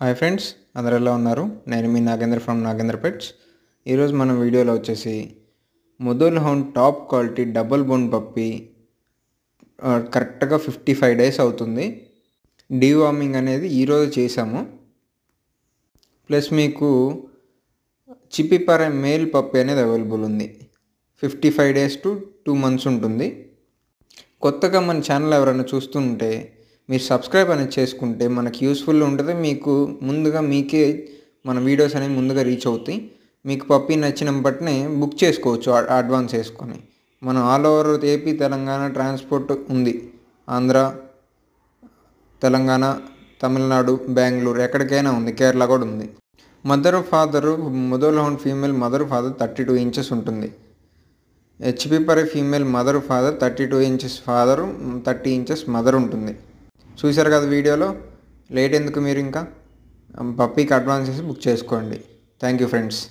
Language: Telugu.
హాయ్ ఫ్రెండ్స్, అందరు ఎలా ఉన్నారు? నేను మీ నాగేంద్ర ఫ్రమ్ నాగేంద్ర పెట్స్. ఈరోజు మనం వీడియోలో వచ్చేసి Mudhol hound top quality double bone puppy కరెక్ట్గా 55 డేస్ అవుతుంది. డీవార్మింగ్ అనేది ఈరోజు చేసాము. ప్లస్ మీకు చిప్పిపరే మేల్ పప్పి అనేది అవైలబుల్ ఉంది. 55 డేస్ టు 2 months ఉంటుంది. కొత్తగా మన ఛానల్ ఎవరైనా చూస్తుంటే మీరు సబ్స్క్రైబ్ అనేది చేసుకుంటే మనకి యూస్ఫుల్ ఉంటుంది. మీకు ముందుగా మీకే మన వీడియోస్ అనేవి ముందుగా రీచ్ అవుతాయి. మీకు పప్పి నచ్చిన బట్టినే బుక్ చేసుకోవచ్చు అడ్వాన్స్ వేసుకొని. మనం all over AP, Telangana transport ఉంది. ఆంధ్ర, తెలంగాణ, తమిళనాడు, బెంగళూరు ఎక్కడికైనా ఉంది. కేరళ కూడా ఉంది. Mother father Mudhol hound female mother father 32 inches ఉంటుంది. హెచ్పిపరే female mother father 32 inches father, 30 inches mother ఉంటుంది. చూశారు కదా వీడియోలో. లేట్ ఎందుకు, మీరు ఇంకా పప్పీకి అడ్వాన్స్ చేసి బుక్ చేసుకోండి. Thank you friends.